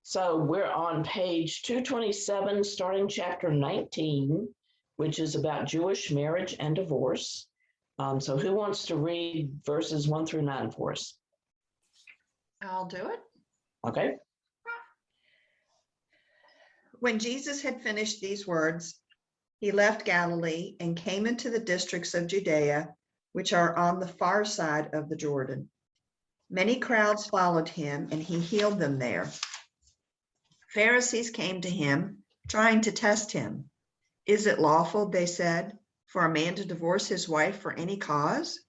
So we're on page 227, starting chapter 19, which is about Jewish marriage and divorce. So who wants to read verses 1 through 9 for us? I'll do it. Okay. When Jesus had finished these words, he left Galilee and came into the districts of Judea, which are on the far side of the Jordan. Many crowds followed him, and he healed them there. Pharisees came to him, trying to test him. "Is it lawful," they said, "for a man to divorce his wife for any cause?"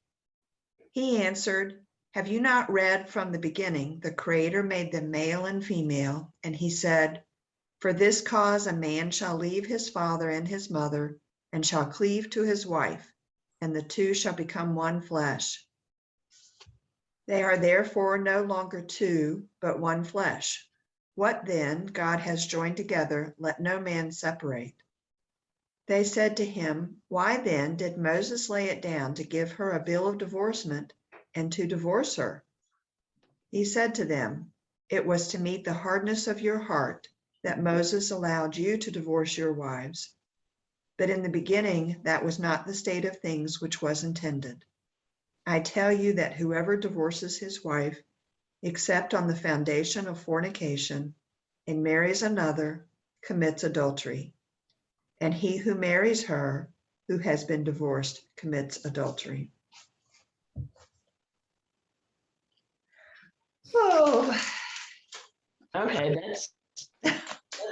He answered, "Have you not read from the beginning, the Creator made them male and female, and he said, 'For this cause a man shall leave his father and his mother, and shall cleave to his wife, and the two shall become one flesh.' They are therefore no longer two, but one flesh. What then God has joined together, let no man separate." They said to him, "Why then did Moses lay it down to give her a bill of divorcement and to divorce her?" He said to them, "It was to meet the hardness of your heart that Moses allowed you to divorce your wives. But in the beginning, that was not the state of things which was intended. I tell you that whoever divorces his wife, except on the foundation of fornication, and marries another, commits adultery. And he who marries her who has been divorced commits adultery." Oh, Okay, that's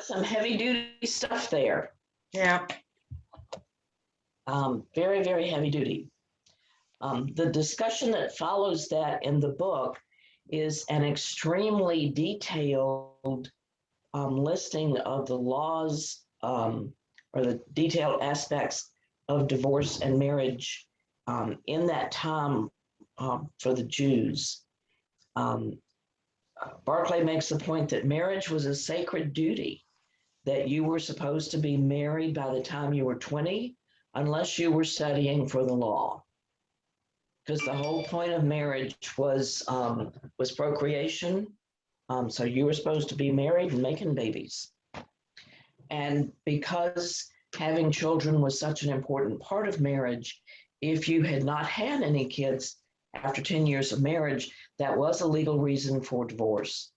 some heavy duty stuff there. yeah. Very, very heavy duty. The discussion that follows that in the book is an extremely detailed listing of the laws or the detailed aspects of divorce and marriage in that time for the Jews. Barclay makes the point that marriage was a sacred duty, that you were supposed to be married by the time you were 20, unless you were studying for the law. Because the whole point of marriage was procreation. So you were supposed to be married and making babies. And because having children was such an important part of marriage, if you had not had any kids after 10 years of marriage, that was a legal reason for divorce.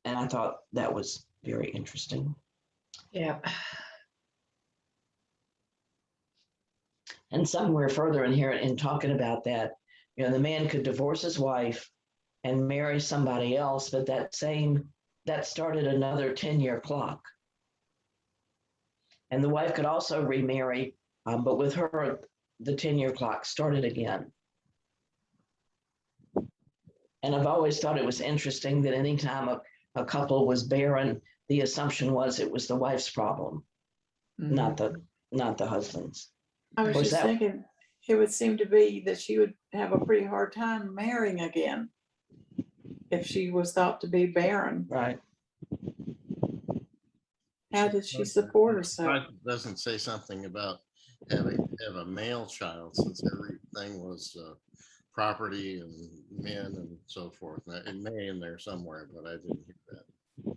And I thought that was very interesting. Yeah. And somewhere further in here, in talking about that, the man could divorce his wife and marry somebody else, but that started another 10-year clock. And the wife could also remarry, but with her, the 10-year clock started again. And I've always thought it was interesting that anytime a couple was barren, the assumption was it was the wife's problem, not the husband's. I was just thinking, it would seem to be that she would have a pretty hard time marrying again if she was thought to be barren. Right. How does she support herself? It doesn't say something about have a male child, since everything was property and men and so forth. It may in there somewhere, but I didn't hear that.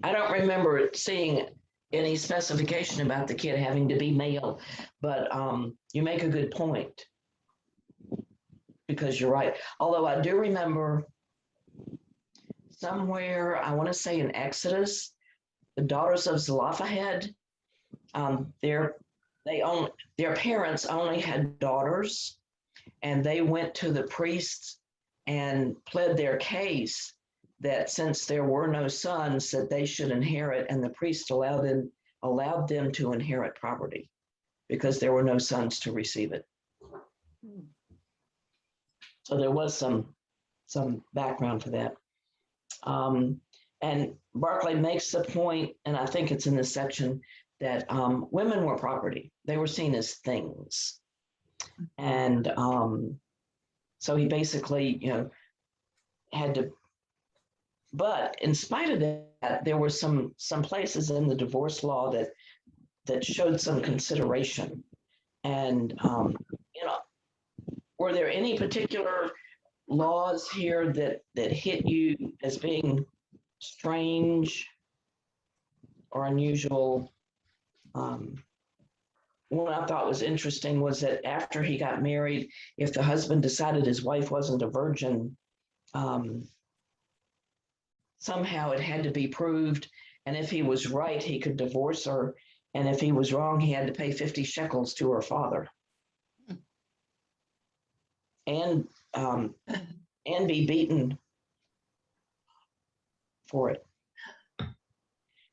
I don't remember seeing any specification about the kid having to be male, but you make a good point, because you're right. Although I do remember somewhere, I want to say in Exodus, the daughters of Zelophehad, their parents only had daughters, and they went to the priests and pled their case that since there were no sons, that they should inherit, and the priest allowed them to inherit property because there were no sons to receive it. So there was some background for that. And Barclay makes the point, and I think it's in this section, that women were property. They were seen as things. And so he basically, had to, but in spite of that, there were some places in the divorce law that showed some consideration. And, were there any particular laws here that hit you as being strange or unusual? One I thought was interesting was that after he got married, if the husband decided his wife wasn't a virgin, somehow it had to be proved. And if he was right, he could divorce her. And if he was wrong, he had to pay 50 shekels to her father. And be beaten for it. Of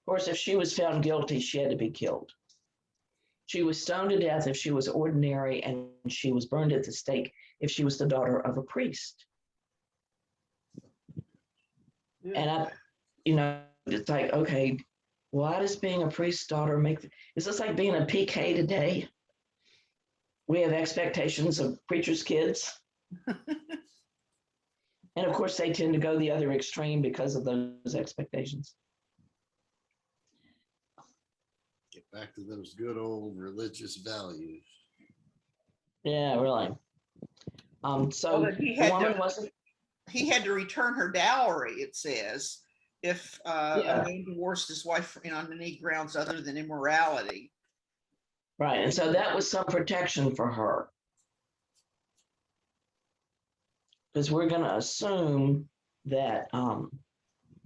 course, if she was found guilty, she had to be killed. She was stoned to death if she was ordinary, and she was burned at the stake if she was the daughter of a priest. And it's like, okay, why does being a priest's daughter is this like being a PK today? We have expectations of preachers' kids. And of course, they tend to go the other extreme because of those expectations. Get back to those good old religious values. Yeah, really. So Well, the woman wasn't. he had to return her dowry, it says, if Yeah. a man divorced his wife on any grounds other than immorality. Right. And so that was some protection for her. Because we're going to assume that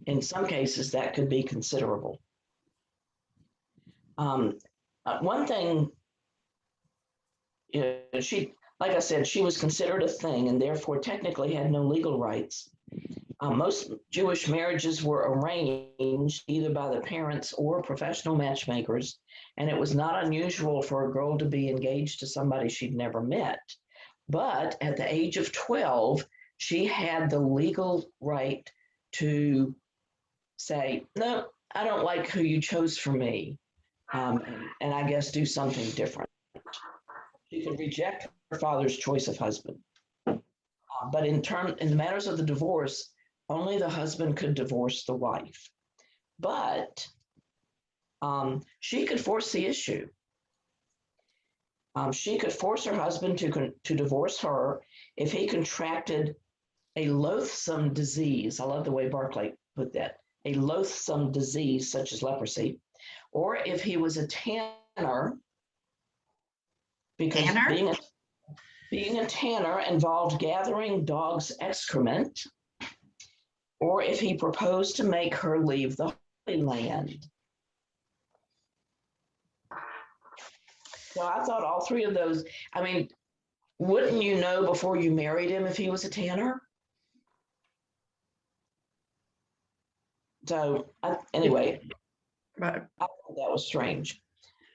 in some cases that could be considerable. One thing, she, like I said, she was considered a thing and therefore technically had no legal rights. Most Jewish marriages were arranged either by the parents or professional matchmakers, and it was not unusual for a girl to be engaged to somebody she'd never met. But at the age of 12, she had the legal right to say, no, I don't like who you chose for me, and I guess do something different. She could reject her father's choice of husband. But in the matters of the divorce, only the husband could divorce the wife. But she could force the issue. She could force her husband to divorce her if he contracted a loathsome disease. I love the way Barclay put that. A loathsome disease such as leprosy, or if he was a tanner, because being a tanner involved gathering dogs' excrement, or if he proposed to make her leave the Holy Land. So I thought all three of those, I mean, wouldn't you know before you married him if he was a tanner? So anyway, But I thought that was strange.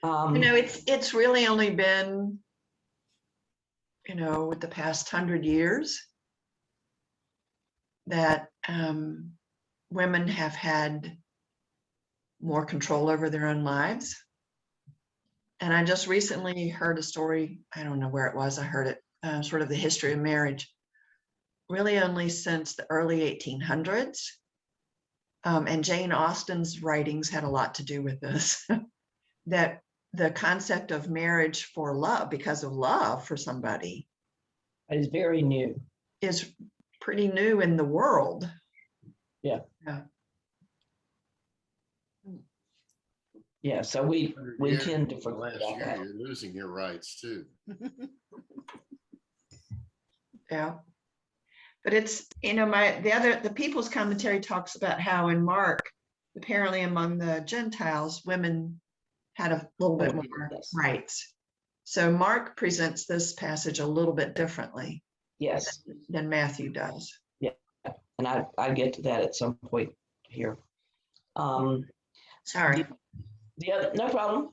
it's really only been, with the past 100 years that women have had more control over their own lives. And I just recently heard a story, I don't know where it was, I heard it, sort of the history of marriage, really only since the early 1800s. And Jane Austen's writings had a lot to do with this, that the concept of marriage for love, because of love for somebody, It is very new. is pretty new in the world. Yeah. Yeah. Yeah, so we tend to The forget last about year, that. you're losing your rights too. Yeah. But it's, the People's Commentary talks about how in Mark, apparently among the Gentiles, women had a little bit more Yes. rights. So Mark presents this passage a little bit differently Yes, than Matthew does. and I get to that at some point here. Sorry. The other, no problem.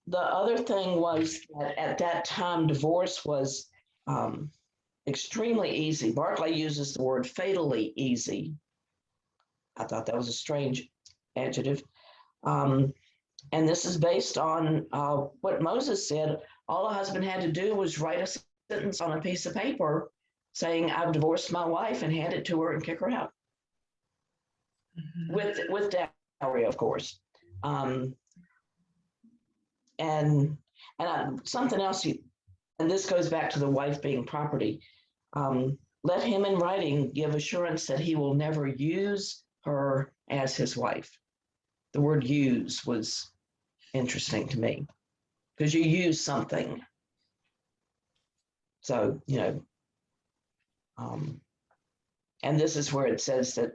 The other thing was that at that time, divorce was extremely easy. Barclay uses the word fatally easy. I thought that was a strange adjective. And this is based on what Moses said. All a husband had to do was write a sentence on a piece of paper saying, I've divorced my wife, and hand it to her and kick her out. Mhm. With dowry, of course. And something else, and this goes back to the wife being property. let him in writing give assurance that he will never use her as his wife. The word use was interesting to me because you use something. So, and this is where it says that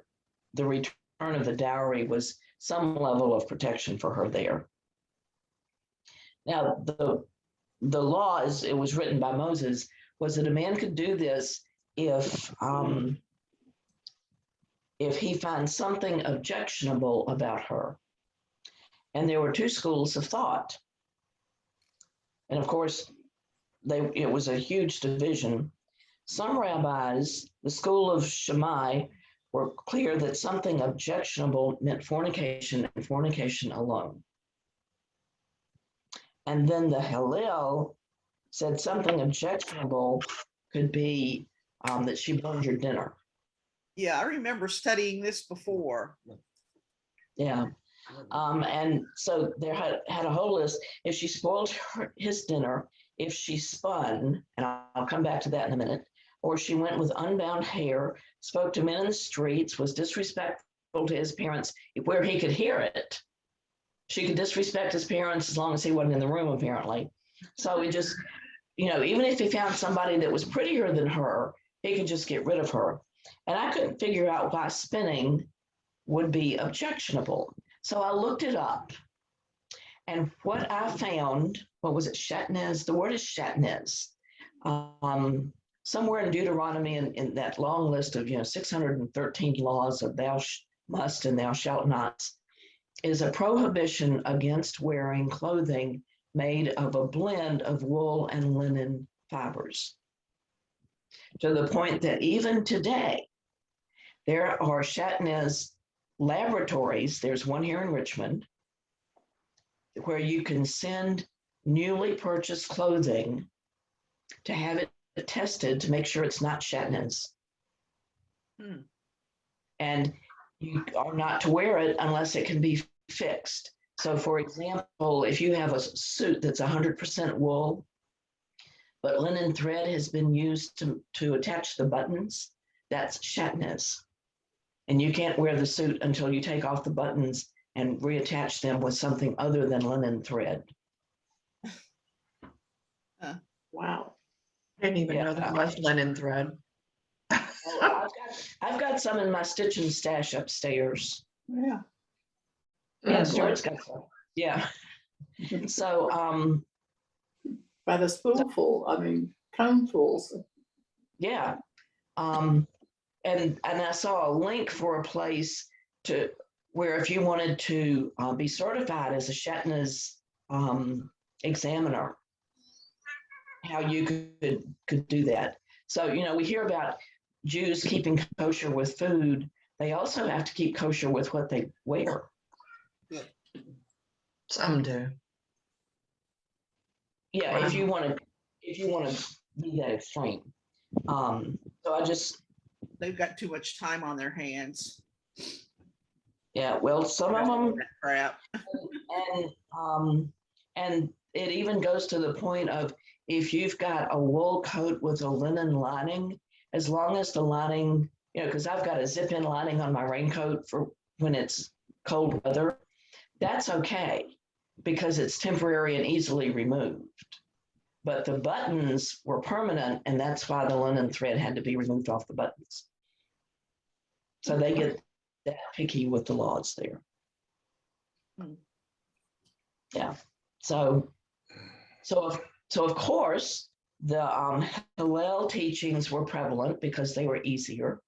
the return of the dowry was some level of protection for her there. Now, the law, as it was written by Moses, was that a man could do this if he finds something objectionable about her. And there were two schools of thought. And of course, it was a huge division. Some rabbis, the school of Shammai, were clear that something objectionable meant fornication and fornication alone. And then the Hillel said something objectionable could be that she burned your dinner. Yeah, I remember studying this before. Yeah. And so there had a whole list. If she spoiled his dinner, if she spun, and I'll come back to that in a minute, or she went with unbound hair, spoke to men in the streets, was disrespectful to his parents, where he could hear it. She could disrespect his parents as long as he wasn't in the room, apparently. So it just, even if he found somebody that was prettier than her, he could just get rid of her. And I couldn't figure out why spinning would be objectionable. So I looked it up. And what I found, what was it, Shatnez? The word is Shatnez. Somewhere in Deuteronomy, in that long list of 613 laws of thou must and thou shalt not, is a prohibition against wearing clothing made of a blend of wool and linen fibers. To the point that even today, there are Shatnez laboratories. There's one here in Richmond where you can send newly purchased clothing to have it tested to make sure it's not Shatnez. And you are not to wear it unless it can be fixed. So for example, if you have a suit that's 100% wool, but linen thread has been used to attach the buttons, that's Shatnez. And you can't wear the suit until you take off the buttons and reattach them with something other than linen thread. Wow. I didn't even know there was linen thread. I've got some in my stitching stash upstairs. Yeah. Yeah, Stuart's got some. Yeah. So By the spoonful, conefuls. yeah. And I saw a link for a place where if you wanted to be certified as a Shatnez examiner, how you could do that. So, we hear about Jews keeping kosher with food. They also have to keep kosher with what they wear. Some do. Yeah, Wow. if you want to be that extreme. So They've got too much time on their hands. yeah, well, some of them, That crap. and it even goes to the point of if you've got a wool coat with a linen lining, as long as the lining, because I've got a zip-in lining on my raincoat for when it's cold weather, that's okay because it's temporary and easily removed. But the buttons were permanent, and that's why the linen thread had to be removed off the buttons. So they get that picky with the laws there. Yeah. So of course, the Hillel teachings were prevalent because they were easier.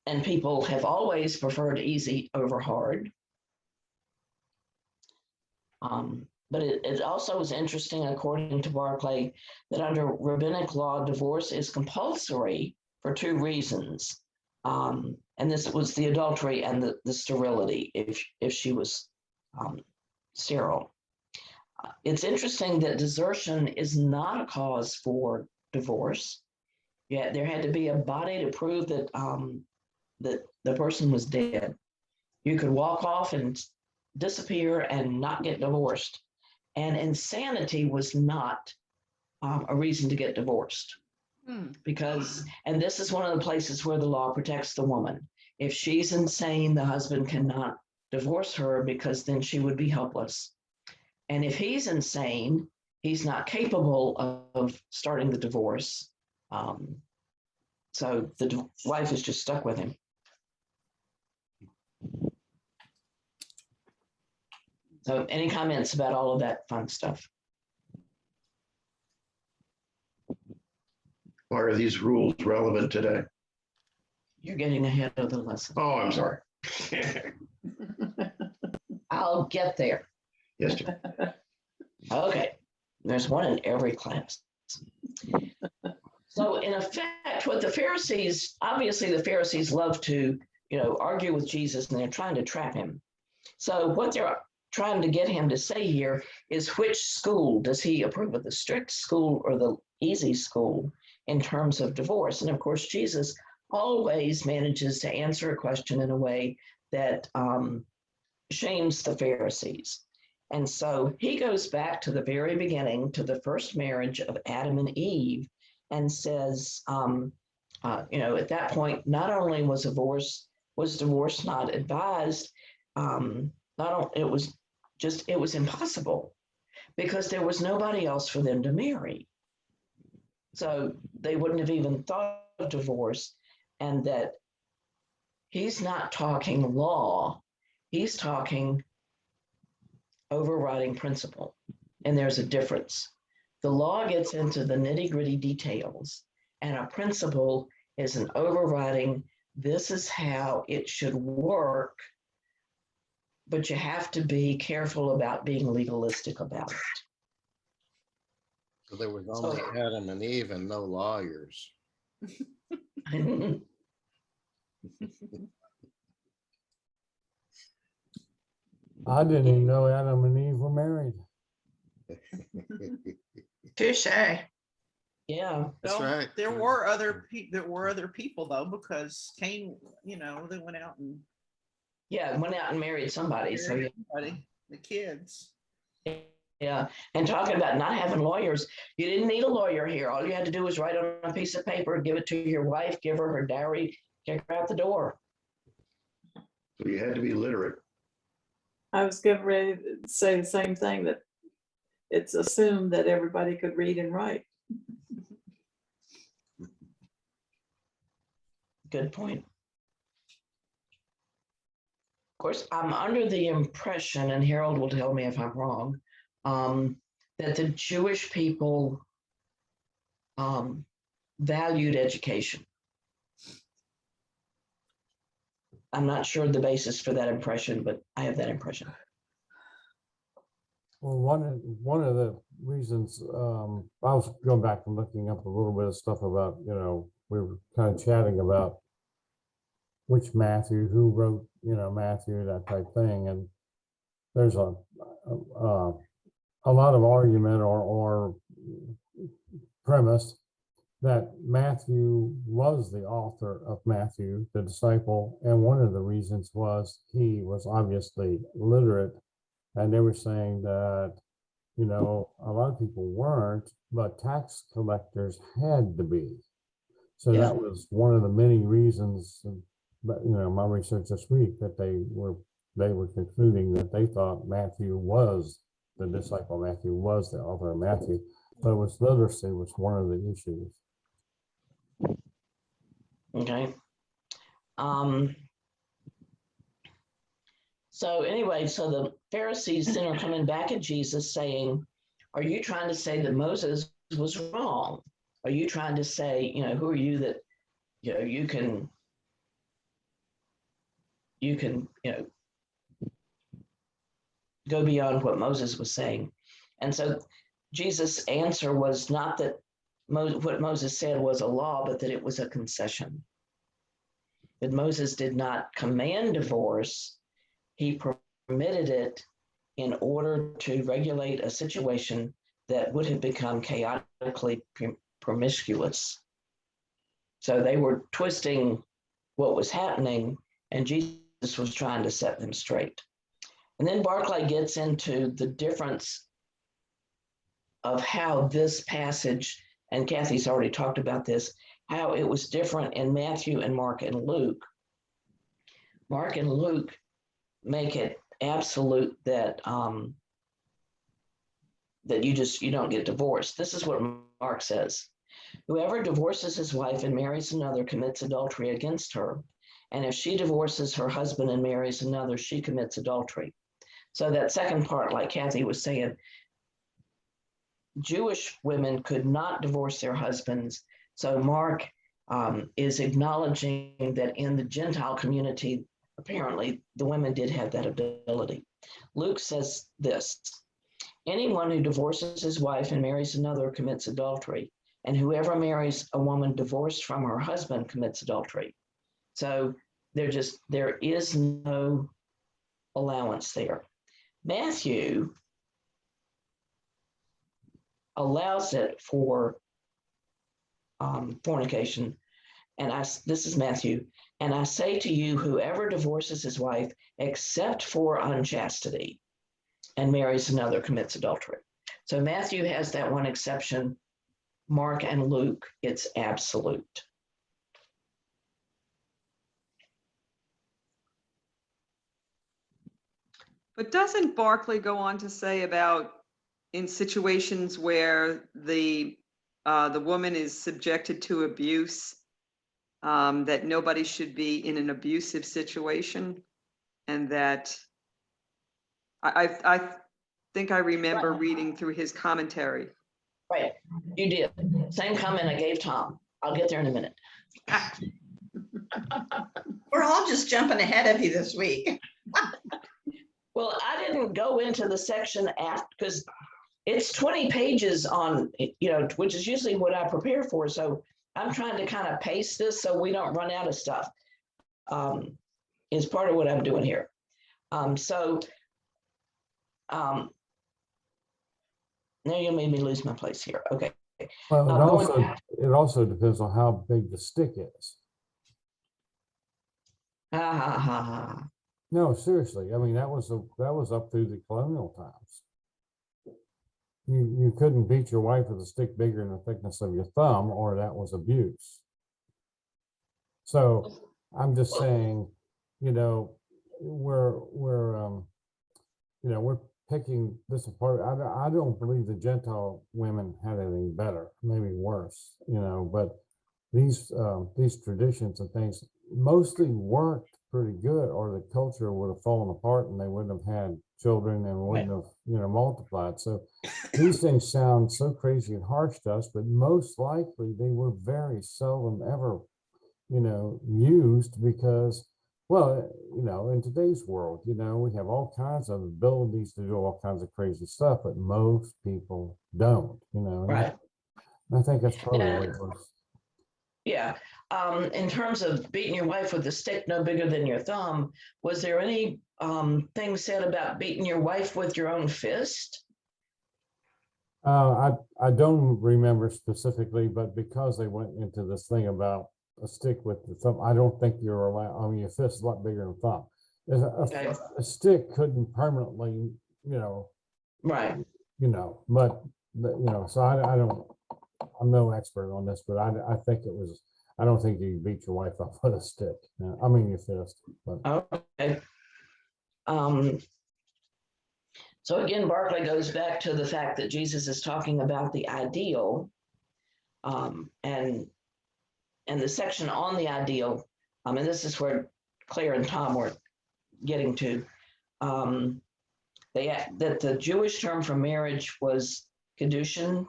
And people have always preferred easy over hard. But it also is interesting, according to Barclay, that under rabbinic law, divorce is compulsory for two reasons. And this was the adultery and the sterility, if she was sterile. It's interesting that desertion is not a cause for divorce. Yeah, there had to be a body to prove that that the person was dead. You could walk off and disappear and not get divorced. And insanity was not a reason to get divorced. because, and this is one of the places where the law protects the woman. If she's insane, the husband cannot divorce her because then she would be helpless. And if he's insane, he's not capable of starting the divorce. So the wife is just stuck with him. So any comments about all of that fun stuff? Why are these rules relevant today? You're getting ahead of the lesson. Oh, I'm sorry. I'll get there. Yes, Jim. Okay. There's one in every class. So in effect, what the Pharisees, obviously the Pharisees love to, argue with Jesus, and they're trying to trap him. So what they're trying to get him to say here is, which school does he approve of, the strict school or the easy school in terms of divorce? And of course, Jesus always manages to answer a question in a way that shames the Pharisees. And so he goes back to the very beginning, to the first marriage of Adam and Eve, and says, at that point, not only was divorce not advised, it was impossible because there was nobody else for them to marry. So they wouldn't have even thought of divorce, and that he's not talking law, he's talking overriding principle. And there's a difference. The law gets into the nitty-gritty details, and a principle is an overriding, this is how it should work, but you have to be careful about being legalistic about it. So there was only Adam and Eve and no lawyers. I didn't even know Adam and Eve were married. Touche. Yeah. That's right. There were other people though, because Cain, they went out and Went out and married somebody. So married somebody, the kids. yeah. And talking about not having lawyers, you didn't need a lawyer here. All you had to do was write on a piece of paper, give it to your wife, give her dowry, kick her out the door. So you had to be literate. I was getting ready to say the same thing, that it's assumed that everybody could read and write. Good point. Of course, I'm under the impression, and Harold will tell me if I'm wrong, that the Jewish people valued education. I'm not sure the basis for that impression, but I have that impression. Well, one of the reasons, I was going back and looking up a little bit of stuff about, we were kind of chatting about which Matthew, who wrote, Matthew, that type thing. And there's a lot of argument or premise that Matthew was the author of Matthew, the disciple. And one of the reasons was he was obviously literate. And they were saying that, a lot of people weren't, but tax collectors had to be. So Yeah. that was one of the many reasons, but my research this week, that they were concluding that they thought Matthew was the disciple, Matthew was the author of Matthew, but it was literacy was one of the issues. Okay. So anyway, so the Pharisees then are coming back at Jesus saying, are you trying to say that Moses was wrong? Are you trying to say, who are you that, you can, go beyond what Moses was saying? And so Jesus' answer was not that what Moses said was a law, but that it was a concession. That Moses did not command divorce, he permitted it in order to regulate a situation that would have become chaotically promiscuous. So they were twisting what was happening, and Jesus was trying to set them straight. And then Barclay gets into the difference of how this passage and Kathy's already talked about this, how it was different in Matthew and Mark and Luke. Mark and Luke make it absolute that that you don't get divorced. This is what Mark says. Whoever divorces his wife and marries another commits adultery against her. And if she divorces her husband and marries another, she commits adultery. So that second part, like Kathy was saying, Jewish women could not divorce their husbands. So Mark is acknowledging that in the Gentile community, apparently the women did have that ability. Luke says this: anyone who divorces his wife and marries another commits adultery, and whoever marries a woman divorced from her husband commits adultery. So there is no allowance there. Matthew allows it for fornication. And this is Matthew. And I say to you, whoever divorces his wife except for unchastity and marries another commits adultery. So Matthew has that one exception. Mark and Luke, it's absolute. But doesn't Barclay go on to say about in situations where the woman is subjected to abuse, that nobody should be in an abusive situation, and that I think I remember reading through his commentary. Right, you did. Same comment I gave Tom. I'll get there in a minute. We're all just jumping ahead of you this week. Well, I didn't go into the section after, because it's 20 pages on, which is usually what I prepare for. So I'm trying to kind of pace this so we don't run out of stuff. Is part of what I'm doing here. Now you made me lose my place here. Okay. Well, it also depends on how big the stick is. No, seriously. I mean, that was up through the colonial times. You couldn't beat your wife with a stick bigger than the thickness of your thumb, or that was abuse. So I'm just saying, we're picking this apart. I don't believe the Gentile women had anything better, maybe worse, but these traditions and things mostly worked pretty good, or the culture would have fallen apart and they wouldn't have had children and wouldn't have, multiplied. So these things sound so crazy and harsh to us, but most likely they were very seldom ever, used because, well, in today's world, we have all kinds of abilities to do all kinds of crazy stuff, but most people don't, Right. I think that's probably what it was. Yeah. In terms of beating your wife with a stick no bigger than your thumb, was there any thing said about beating your wife with your own fist? I don't remember specifically, but because they went into this thing about a stick with the thumb, I don't think you're allowed. I mean, your fist is a lot bigger than a thumb. Okay. A stick couldn't permanently, Right. but so I don't. I'm no expert on this, but I think it was. I don't think you beat your wife up with a stick. I mean your fist. But. Okay. So again, Barclay goes back to the fact that Jesus is talking about the ideal, and the section on the ideal, and this is where Claire and Tom were getting to, that the Jewish term for marriage was kedushin,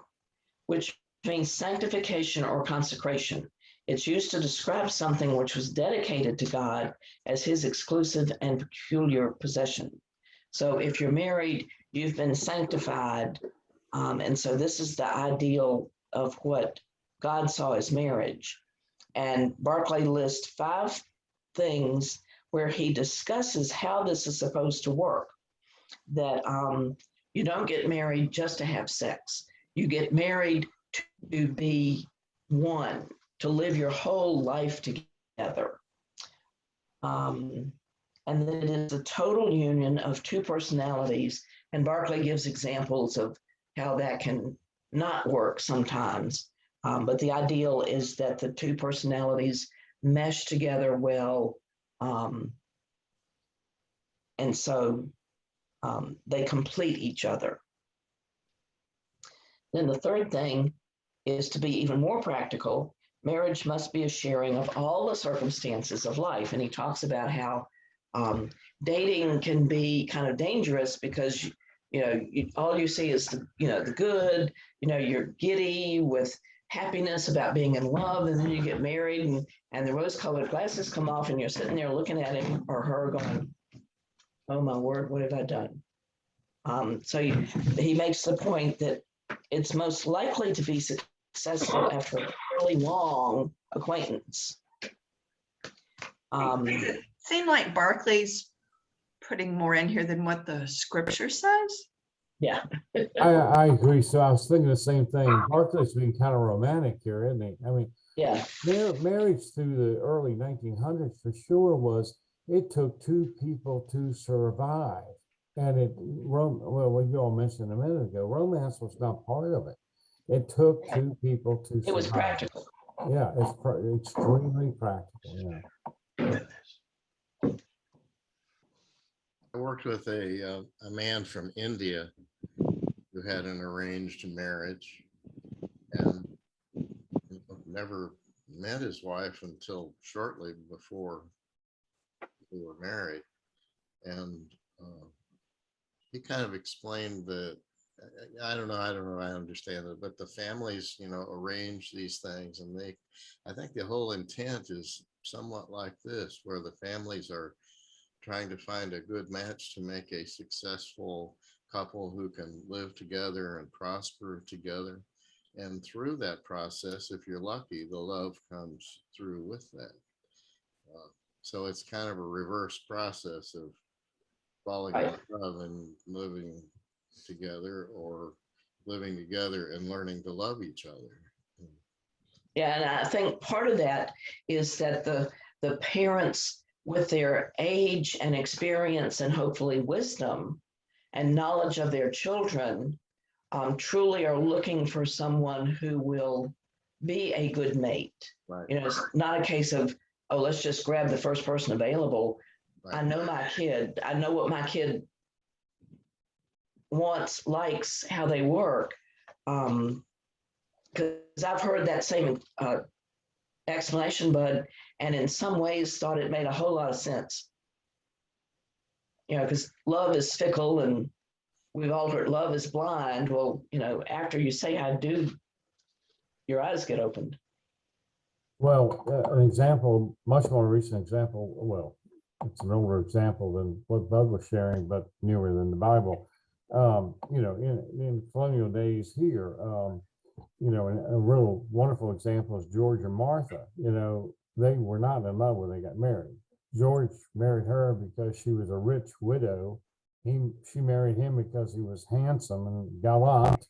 which means sanctification or consecration. It's used to describe something which was dedicated to God as his exclusive and peculiar possession. So if you're married, you've been sanctified. And so this is the ideal of what God saw as marriage. And Barclay lists 5 things where he discusses how this is supposed to work. That you don't get married just to have sex. You get married to be one, to live your whole life together. And that it is a total union of 2 personalities. And Barclay gives examples of how that can not work sometimes. But the ideal is that the two personalities mesh together well. And so they complete each other. Then the third thing is to be even more practical. Marriage must be a sharing of all the circumstances of life. And he talks about how dating can be kind of dangerous because all you see is the good. You're giddy with happiness about being in love, and then you get married, and the rose-colored glasses come off, and you're sitting there looking at him or her, going, "Oh my word, what have I done?" So he makes the point that it's most likely to be successful after a really long acquaintance. It seemed like Barclay's putting more in here than what the scripture says. Yeah. I agree. So I was thinking the same thing. Barclay's being kind of romantic here, isn't he? I mean, Yeah. marriage through the early 1900s for sure it took two people to survive. And well, you all mentioned a minute ago, romance was not part of it. It took two people to survive. It was practical. Yeah, it's extremely practical. Yeah. I worked with a man from India who had an arranged marriage and never met his wife until shortly before we were married. And he kind of explained that, I don't know, I understand it, but the families, arrange these things, and I think the whole intent is somewhat like this, where the families are trying to find a good match to make a successful couple who can live together and prosper together. And through that process, if you're lucky, the love comes through with that. So it's kind of a reverse process of falling in love and living together, or living together and learning to love each other. Yeah, and I think part of that is that the parents, with their age and experience and hopefully wisdom and knowledge of their children, truly are looking for someone who will be a good mate. Right. It's not a case of, oh, let's just grab the first person available. Right. I know my kid. I know what my kid wants, likes, how they work. Because I've heard that same explanation, Bud, and in some ways thought it made a whole lot of sense. Because love is fickle, and we've all heard love is blind. Well, after you say I do, your eyes get opened. Well, an example, much more recent example, well, it's an older example than what Bud was sharing, but newer than the Bible. In colonial days here, and a real wonderful example is George and Martha. They were not in love when they got married. George married her because she was a rich widow. She married him because he was handsome and gallant,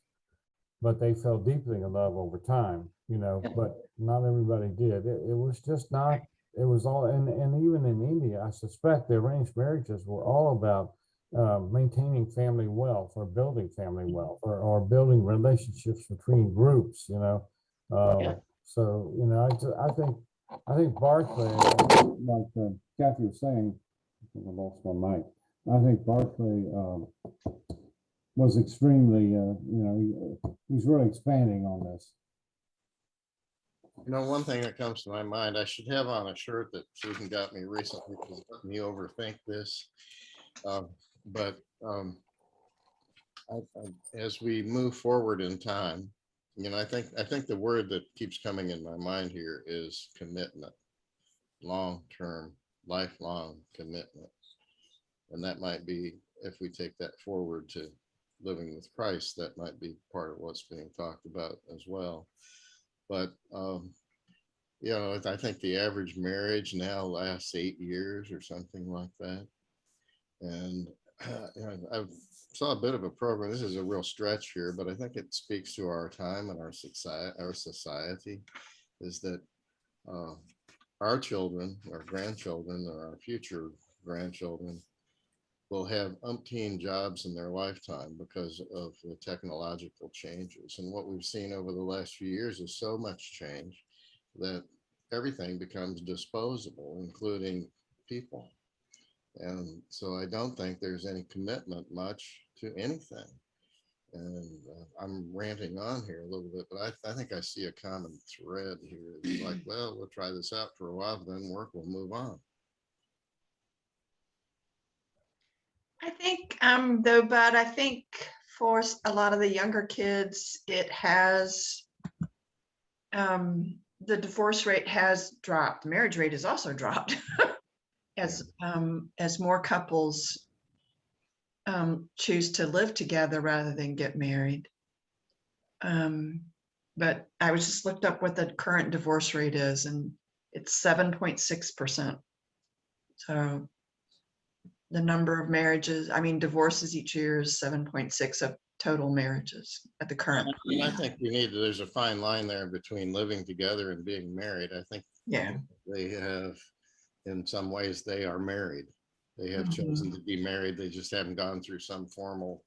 but they fell deeply in love over time, but not everybody did. It was just not, it was all, and even in India, I suspect the arranged marriages were all about maintaining family wealth, or building family wealth, or building relationships between groups, So, I think Barclay, like Kathy was saying, I lost my mic. I think Barclay was extremely, he's really expanding on this. One thing that comes to my mind, I should have on a shirt that Susan got me recently, because let me overthink this. But as we move forward in time, I think the word that keeps coming in my mind here is commitment, long-term, lifelong commitment. And that might be, if we take that forward to living with Christ, that might be part of what's being talked about as well. But, I think the average marriage now lasts 8 years or something like that. And I saw a bit of a program. This is a real stretch here, but I think it speaks to our time and our society, is that our children, our grandchildren, or our future grandchildren will have umpteen jobs in their lifetime because of the technological changes. And what we've seen over the last few years is so much change that everything becomes disposable, including people. And so I don't think there's any commitment much to anything. And I'm ranting on here a little bit, but I think I see a common thread here. It's like, well, we'll try this out for a while, then work will move on. I think, though, but I think for a lot of the younger kids, it has, the divorce rate has dropped. The marriage rate has also dropped as more couples choose to live together rather than get married. But I was just looked up what the current divorce rate is, and it's 7.6%. So the number of marriages, I mean, divorces each year is 7.6 of total marriages at the current. And I think we need, there's a fine line there between living together and being married. I think Yeah. they have, in some ways, they are married. They have chosen to be married. They just haven't gone through some formal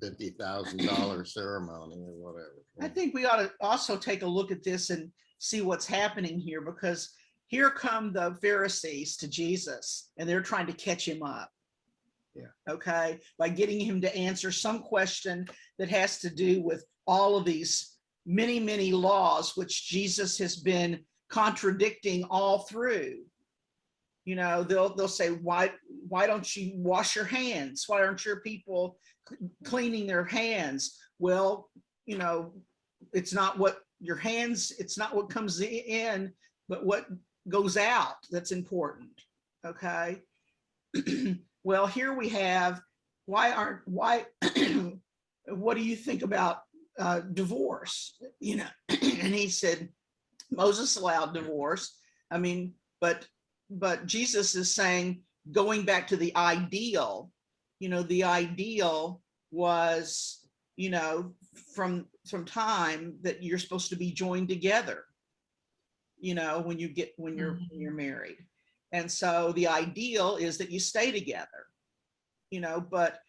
$50,000 ceremony or whatever. I think we ought to also take a look at this and see what's happening here, because here come the Pharisees to Jesus and they're trying to catch him up. Yeah. Okay. By getting him to answer some question that has to do with all of these many, many laws, which Jesus has been contradicting all through. You know, they'll say, why don't you wash your hands? Why aren't your people cleaning their hands? Well, you know, it's not what your hands, it's not what comes in, but what goes out that's important. Okay. Well, here we have, what do you think about divorce? You know, and he said, Moses allowed divorce. I mean, but Jesus is saying, going back to the ideal, you know, the ideal was, you know, from time that you're supposed to be joined together, you know, when you're married. And so the ideal is that you stay together, you know, but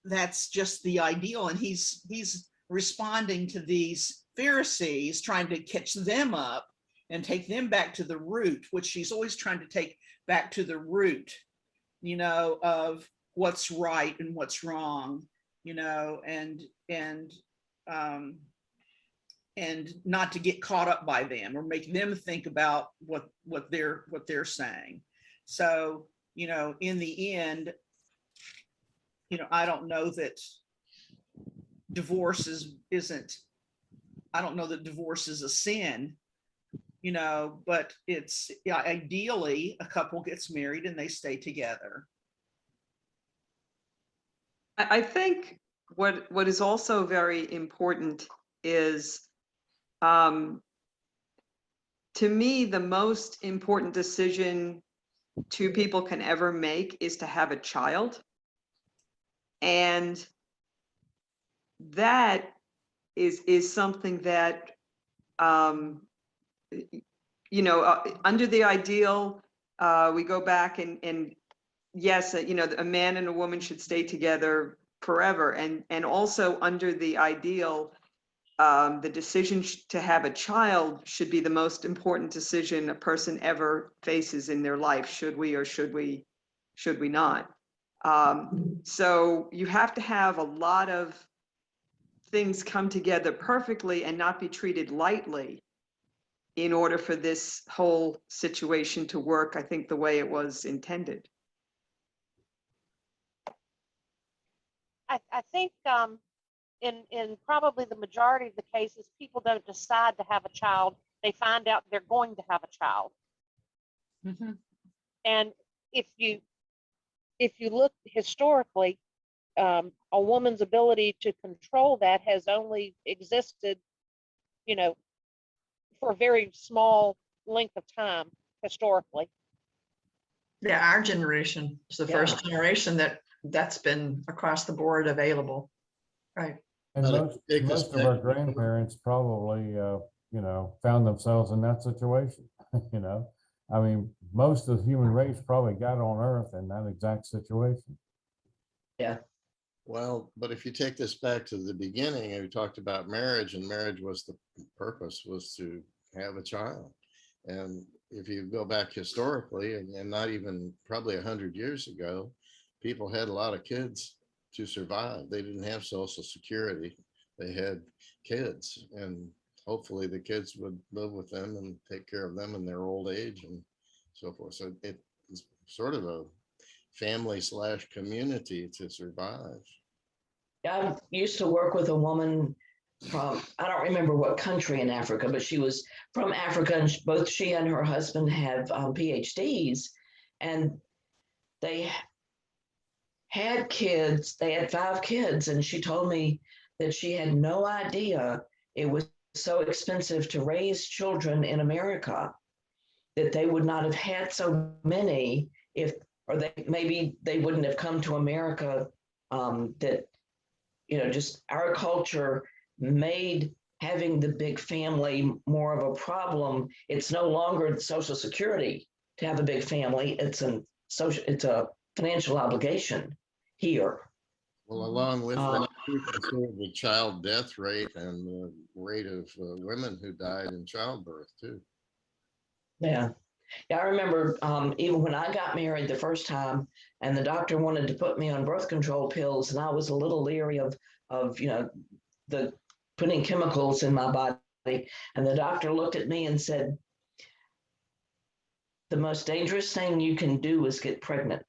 that's just the ideal. And he's responding to these Pharisees, trying to catch them up and take them back to the root, which she's always trying to take back to the root, you know, of what's right and what's wrong, you know, and not to get caught up by them or make them think about what they're saying. So, you know, in the end, you know, I don't know that divorce I don't know that divorce is a sin, you know, but it's, yeah, ideally a couple gets married and they stay together. I think what is also very important is, to me, the most important decision two people can ever make is to have a child. And that is something that, you know, under the ideal, we go back and yes, you know, a man and a woman should stay together forever. And also under the ideal, the decision to have a child should be the most important decision a person ever faces in their life. Should we or should we not? So you have to have a lot of things come together perfectly and not be treated lightly in order for this whole situation to work, I think, the way it was intended. I think in probably the majority of the cases, people don't decide to have a child. They find out they're going to have a child. Mm-hmm. And if you look historically, a woman's ability to control that has only existed, you know, for a very small length of time historically. Yeah, our generation is the first generation that's been across the board available. Right. And But most of our grandparents probably, you know, found themselves in that situation, you know. I mean, most of the human race probably got on Earth in that exact situation. Yeah. Well, but if you take this back to the beginning, and we talked about marriage, and marriage was the purpose was to have a child. And if you go back historically, and not even probably 100 years ago, people had a lot of kids to survive. They didn't have Social Security. They had kids, and hopefully the kids would live with them and take care of them in their old age and so forth. So it's sort of a family / community to survive. I used to work with a woman from, I don't remember what country in Africa, but she was from Africa, and both she and her husband have PhDs, and they had kids. They had 5 kids, and she told me that she had no idea it was so expensive to raise children in America, that they would not have had so many if, or maybe they wouldn't have come to America, that, just our culture made having the big family more of a problem. It's no longer Social Security to have a big family. It's a financial obligation here. Well, along with that, you consider the child death rate and the rate of women who died in childbirth too. Yeah. Yeah, I remember even when I got married the first time, and the doctor wanted to put me on birth control pills, and I was a little leery of the putting chemicals in my body. And the doctor looked at me and said, "The most dangerous thing you can do is get pregnant.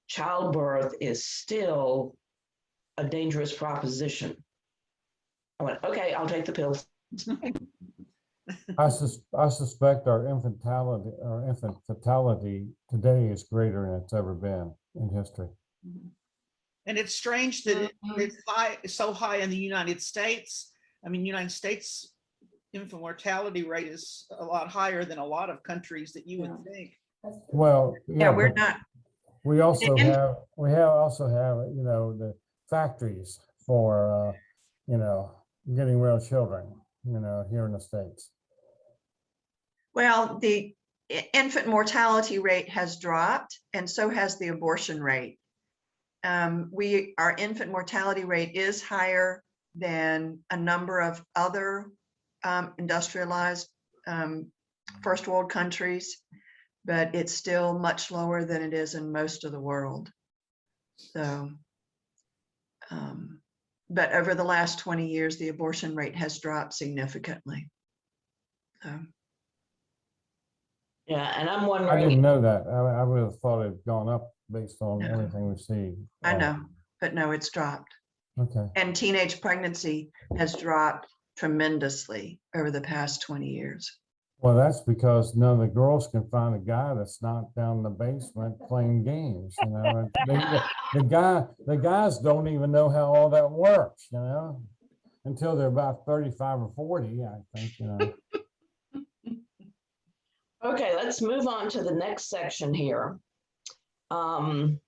Childbirth is still a dangerous proposition." I went, "Okay, I'll take the pills." I suspect our infant fatality today is greater than it's ever been in history. And it's strange that it's high, so high in the United States. I mean, United States infant mortality rate is a lot higher than a lot of countries that you would think. Well, Yeah, we're but not. we also have the factories for getting real children, here in the States. Well, the infant mortality rate has dropped, and so has the abortion rate. Our infant mortality rate is higher than a number of other industrialized first world countries, but it's still much lower than it is in most of the world. So, but over the last 20 years, the abortion rate has dropped significantly. So. Yeah, and I'm I wondering. didn't know that. I would have thought it'd gone up based on No. everything we see. I know, but no, it's dropped. Okay. And teenage pregnancy has dropped tremendously over the past 20 years. Well, that's because none of the girls can find a guy that's not down in the basement playing games. The guys don't even know how all that works, until they're about 35 or 40, I think, Okay, let's move on to the next section here. Would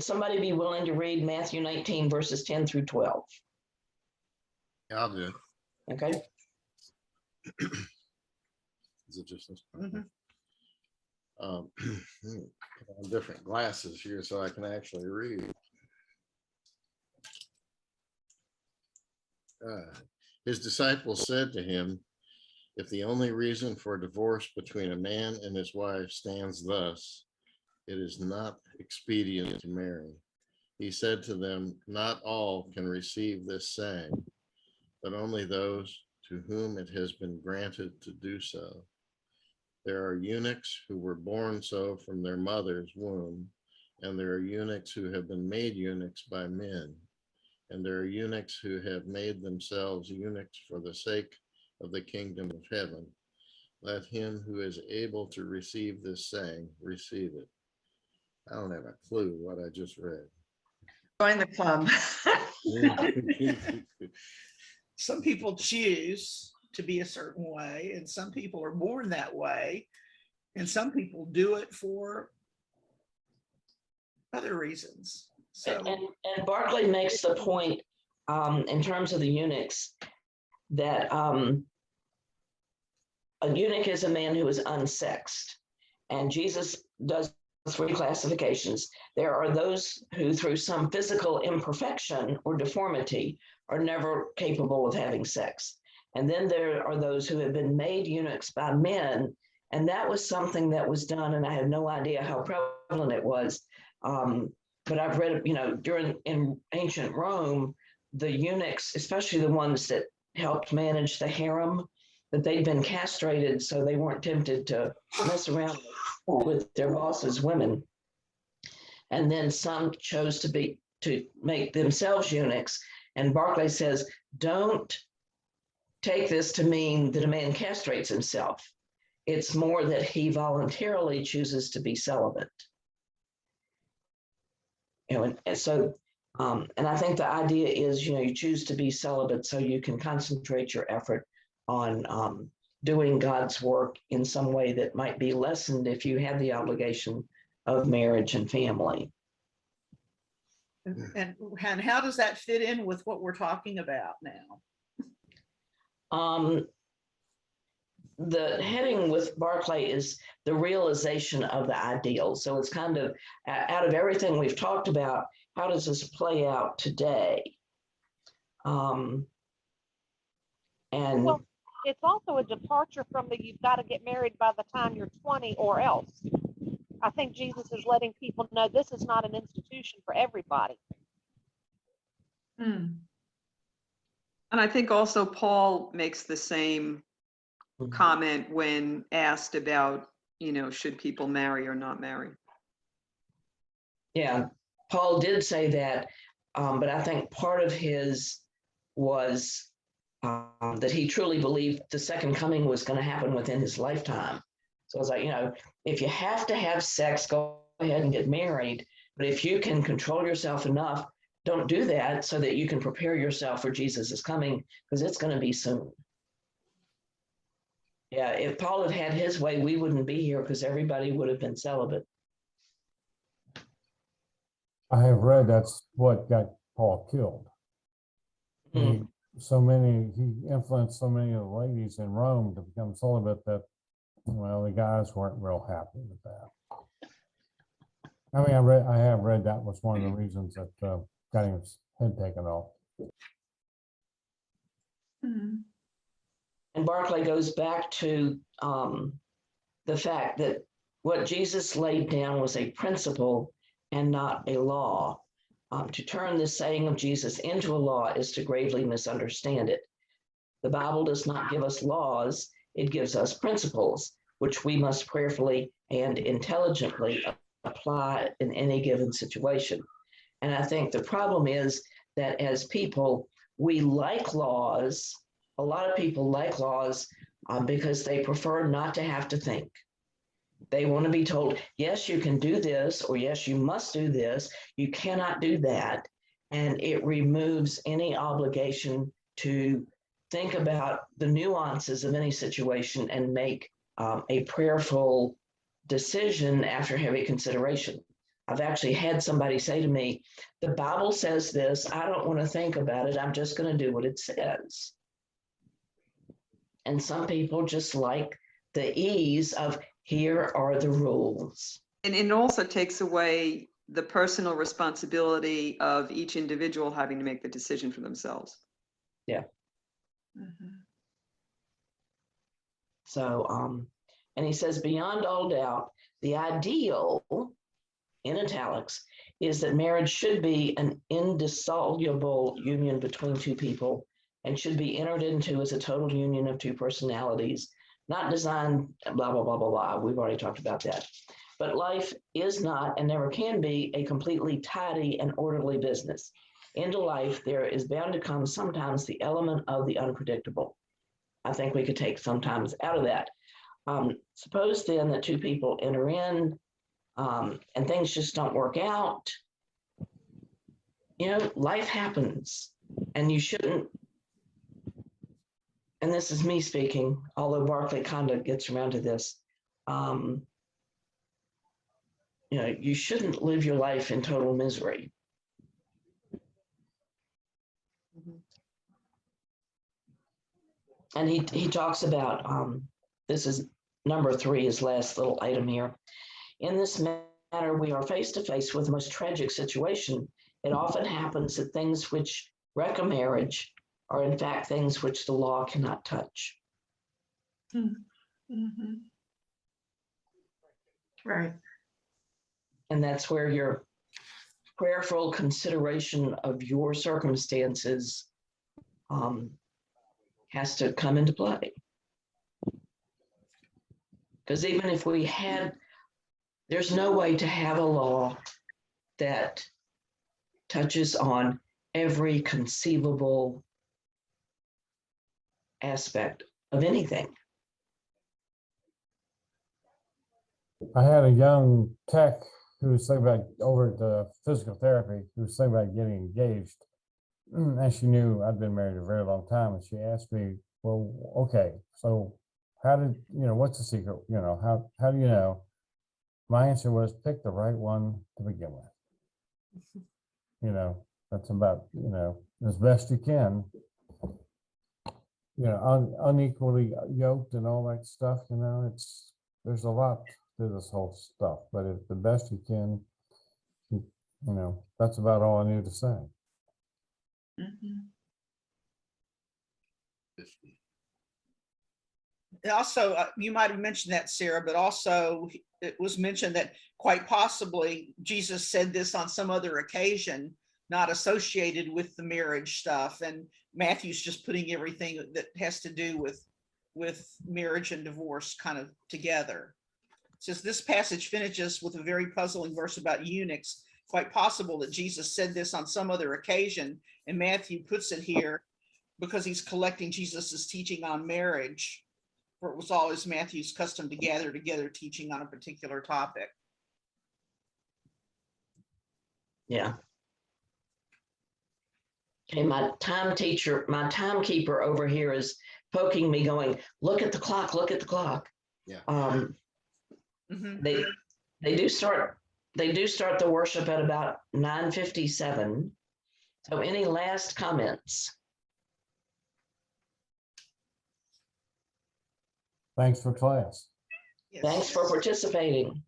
somebody be willing to read Matthew 19 verses 10 through 12? Yeah, I'll do it. Okay. Is it just this? Mhm. Put on different glasses here so I can actually read. His disciples said to him, "If the only reason for divorce between a man and his wife stands thus, it is not expedient to marry." He said to them, "Not all can receive this saying, but only those to whom it has been granted to do so. There are eunuchs who were born so from their mother's womb, and there are eunuchs who have been made eunuchs by men, and there are eunuchs who have made themselves eunuchs for the sake of the kingdom of heaven. Let him who is able to receive this saying receive it." I don't have a clue what I just read. Join the club. Some people choose to be a certain way, and some people are born that way, and some people do it for other reasons. So, And Barclay makes the point in terms of the eunuchs that a eunuch is a man who is unsexed. And Jesus does 3 classifications. There are those who, through some physical imperfection or deformity, are never capable of having sex. And then there are those who have been made eunuchs by men. And that was something that was done, and I have no idea how prevalent it was. But I've read, in ancient Rome, the eunuchs, especially the ones that helped manage the harem, that they'd been castrated so they weren't tempted to mess around with their bosses' women. And then some chose to make themselves eunuchs. And Barclay says, don't take this to mean that a man castrates himself. It's more that he voluntarily chooses to be celibate. And so, and I think the idea is, you choose to be celibate so you can concentrate your effort on doing God's work in some way that might be lessened if you have the obligation of marriage and family. And how does that fit in with what we're talking about now? The heading with Barclay is the realization of the ideal. So it's kind of out of everything we've talked about, how does this play out today? And Well, it's also a departure from the you've got to get married by the time you're 20 or else. I think Jesus is letting people know this is not an institution for everybody. And I think also Paul makes the same comment when asked about, should people marry or not marry? yeah, Paul did say that, but I think part of his was that he truly believed the second coming was going to happen within his lifetime. So it's like, if you have to have sex, go ahead and get married. But if you can control yourself enough, don't do that so that you can prepare yourself for Jesus is coming, because it's going to be soon. Yeah, if Paul had had his way, we wouldn't be here because everybody would have been celibate. I have read that's what got Paul killed. He influenced so many of the ladies in Rome to become celibate that, the guys weren't real happy with that. I mean, I have read that was one of the reasons that got his head taken off. And Barclay goes back to the fact that what Jesus laid down was a principle and not a law. To turn this saying of Jesus into a law is to gravely misunderstand it. The Bible does not give us laws, it gives us principles, which we must prayerfully and intelligently apply in any given situation. And I think the problem is that as people, we like laws. A lot of people like laws because they prefer not to have to think. They want to be told, yes, you can do this, or yes, you must do this. You cannot do that. And it removes any obligation to think about the nuances of any situation and make a prayerful decision after heavy consideration. I've actually had somebody say to me, the Bible says this, I don't want to think about it. I'm just going to do what it says. And some people just like the ease of, here are the rules. And it also takes away the personal responsibility of each individual having to make the decision for themselves. Yeah. So, and he says, beyond all doubt, the ideal, in italics, is that marriage should be an indissoluble union between two people and should be entered into as a total union of two personalities, not designed, blah, blah, blah, blah, blah. We've already talked about that. But life is not and never can be a completely tidy and orderly business. Into life, there is bound to come sometimes the element of the unpredictable. I think we could take sometimes out of that. Suppose then that two people enter in and things just don't work out. Life happens and you shouldn't, and this is me speaking, although Barclay kind of gets around to this, you shouldn't live your life in total misery. And he talks about this is number 3, his last little item here. In this matter, we are face to face with the most tragic situation. It often happens that things which wreck a marriage are in fact things which the law cannot touch. Mhm. Right. And that's where your prayerful consideration of your circumstances has to come into play. Because even if we had, there's no way to have a law that touches on every conceivable aspect of anything. I had a young tech who was thinking about over at the physical therapy, who was thinking about getting engaged. And she knew I'd been married a very long time. And she asked me, well, okay, so how did, what's the secret? How do you know? My answer was pick the right one to begin with. That's about, as best you can, unequally yoked and all that stuff, there's a lot to this whole stuff, but if the best you can, that's about all I need to say. Mhm. Also, you might have mentioned that, Sarah, but also it was mentioned that quite possibly Jesus said this on some other occasion, not associated with the marriage stuff. And Matthew's just putting everything that has to do with marriage and divorce kind of together. It says this passage finishes with a very puzzling verse about eunuchs. Quite possible that Jesus said this on some other occasion, and Matthew puts it here because he's collecting Jesus's teaching on marriage, for it was always Matthew's custom to gather together teaching on a particular topic. Yeah. Okay, my timekeeper over here is poking me going, look at the clock, look at the clock. Yeah. Mhm. They do start the worship at about 9:57. So any last comments? Thanks for class. Yes. Thanks for participating.